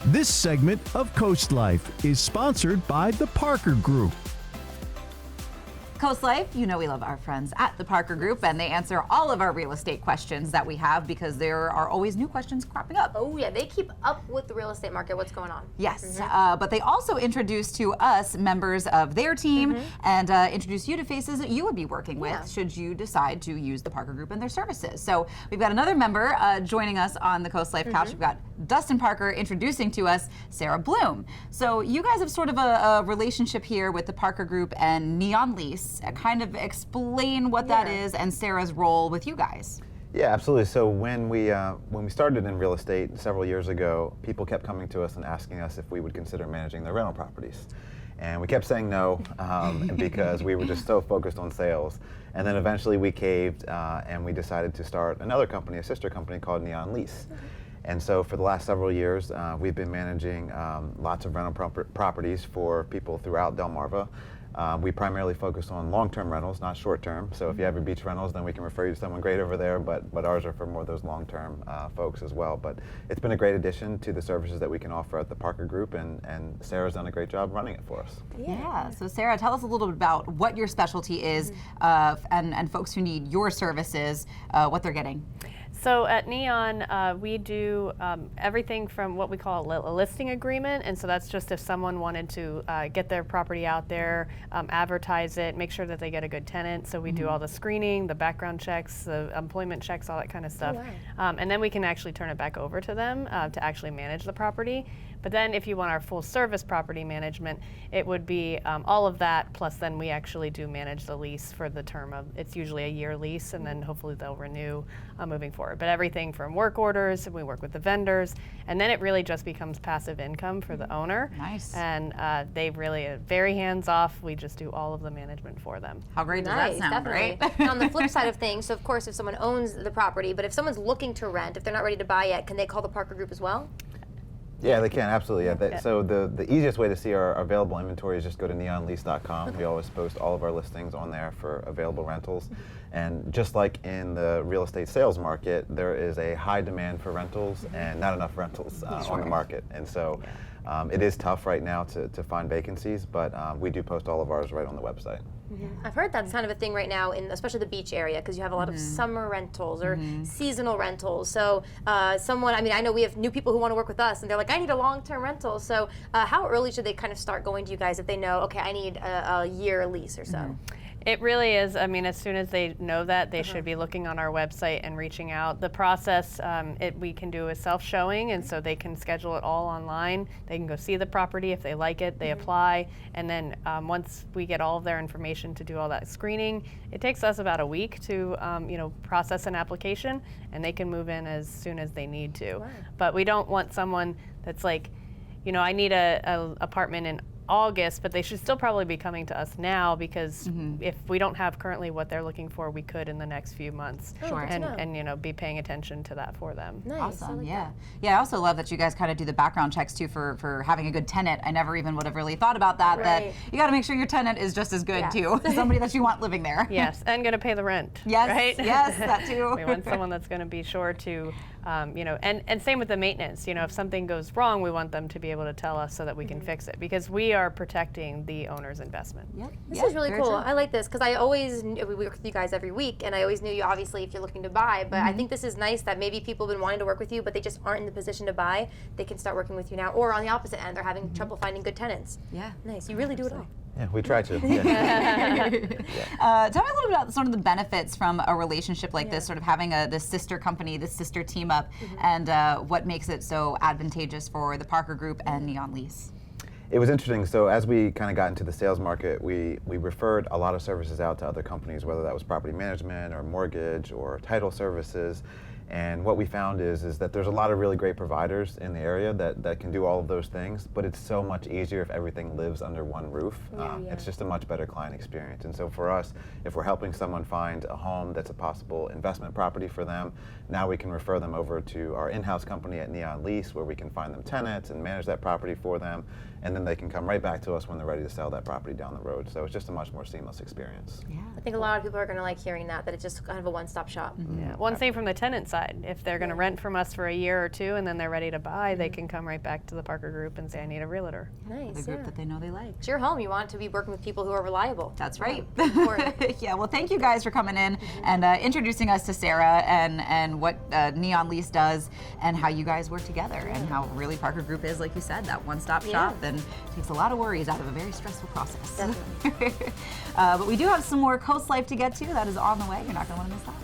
This segment of CoastLife is sponsored by the Parker Group. CoastLife, you know we love our friends at the Parker Group, and they answer all of our real estate questions that we have because there are always new questions cropping up. Oh yeah, they keep up with the real estate market. What's going on? Yes, but they also introduce to us members of their team and introduce you to faces that you would be working with should you decide to use the Parker Group and their services. So we've got another member joining us on the CoastLife couch. We've got Dustin Parker introducing to us Sara Bluhm. So you guys have sort of a relationship here with the Parker Group and Neon Lease. Kind of explain what that is and Sarah's role with you guys. Yeah, absolutely. So when we started in real estate several years ago, people kept coming to us and asking us if we would consider managing their rental properties. And we kept saying no because we were just so focused on sales. And then eventually we caved and we decided to start another company, a sister company called Neon Lease. And so for the last several years, we've been managing lots of rental properties for people throughout Delmarva. We primarily focus on long-term rentals, not short-term. So if you have your beach rentals, then we can refer you to someone great over there, but ours are for more of those long-term folks as well. But it's been a great addition to the services that we can offer at the Parker Group, and Sarah's done a great job running it for us. Yeah, so Sara, tell us a little bit about what your specialty is and folks who need your services, what they're getting. So at Neon, we do everything from what we call a listing agreement, and so that's just if someone wanted to get their property out there, advertise it, make sure that they get a good tenant. So we do all the screening, the background checks, the employment checks, all that kind of stuff. Oh, wow. And then we can actually turn it back over to them to actually manage the property. But then if you want our full service property management, it would be all of that, plus then we actually do manage the lease for the term of, it's usually a year lease, and then hopefully they'll renew moving forward. But everything from work orders, we work with the vendors, and then it really just becomes passive income for the owner. Nice. And they really are very hands-off. We just do all of the management for them. How great does Nice, that sound, definitely. right? And on the flip side of things, so of course if someone owns the property, but if someone's looking to rent, if they're not ready to buy yet, can they call the Parker Group as well? Yeah, they can, absolutely. Yeah. So the easiest way to see our available inventory is just go to neonlease.com. We always post all of our listings on there for available rentals. And just like in the real estate sales market, there is a high demand for rentals and not enough rentals on the market. And so it is tough right now to find vacancies, but we do post all of ours right on the website. I've heard that's kind of a thing right now, in especially the beach area, because you have a lot of summer rentals or seasonal rentals. So someone, I mean, I know we have new people who want to work with us, and they're like, I need a long-term rental. So how early should they kind of start going to you guys if they know, okay, I need a year lease or so? It really is. I mean, as soon as they know that, they should be looking on our website and reaching out. The process we can do is self-showing, and so they can schedule it all online. They can go see the property. If they like it, they apply. And then once we get all of their information to do all that screening, it takes us about a week to process an application, and they can move in as soon as they need to. Wow. But we don't want someone that's like, I need a apartment in August, but they should still probably be coming to us now, because if we don't have currently what they're looking for, we could in the next few months. Sure. And be paying attention to that for them. Nice. Awesome. I like Yeah. that. Yeah. I also love that you guys kind of do the background checks too for having a good tenant. I never even would have really thought about that. That Right. you got to make sure your tenant is just as good Yeah. too. Somebody that you want living there. Yes, and going to pay the rent. Yes. Right? Yes. That too. We want someone that's going to be sure to, and same with the maintenance. If something goes wrong, we want them to be able to tell us so that we can fix it, because we are protecting the owner's investment. Yep. This Yeah, is really very cool. true. I like this because I always we work with you guys every week, and I always knew you obviously if you're looking to buy. But I think this is nice that maybe people have been wanting to work with you, but they just aren't in the position to buy. They can start working with you now, or on the opposite end, they're having trouble finding good tenants. Yeah. Nice. You really do it all. Yeah, we try to. Yeah. Tell me a little bit about sort of the benefits from a relationship like this, sort of having this sister company, this sister team up, and what makes it so advantageous for the Parker Group and Neon Lease. It was interesting. So as we kind of got into the sales market, we referred a lot of services out to other companies, whether that was property management or mortgage or title services. And what we found is that there's a lot of really great providers in the area that can do all of those things, but it's so much easier if everything lives under one roof. It's just a much better client experience. And so for us, if we're helping someone find a home that's a possible investment property for them, now we can refer them over to our in-house company at Neon Lease, where we can find them tenants and manage that property for them, and then they can come right back to us when they're ready to sell that property down the road. So it's just a much more seamless experience. Yeah. I think a lot of people are going to like hearing that it's just kind of a one-stop shop. Yeah. One thing from the tenant side decide. If they're going to rent from us for a year or two and then they're ready to buy, they can come right back to the Parker Group and say, I need a realtor. Nice. The group that they know they like. It's your home. You want to be working with people who are reliable. That's right. Important. Yeah, well, thank you guys for coming in and introducing us to Sara and what Neon Lease does and how you guys work together and how really Parker Group is, like you said, that one-stop shop and takes a lot of worries out of a very stressful process. Definitely. But we do have some more Coast Life to get to. That is on the way. You're not going to want to miss that.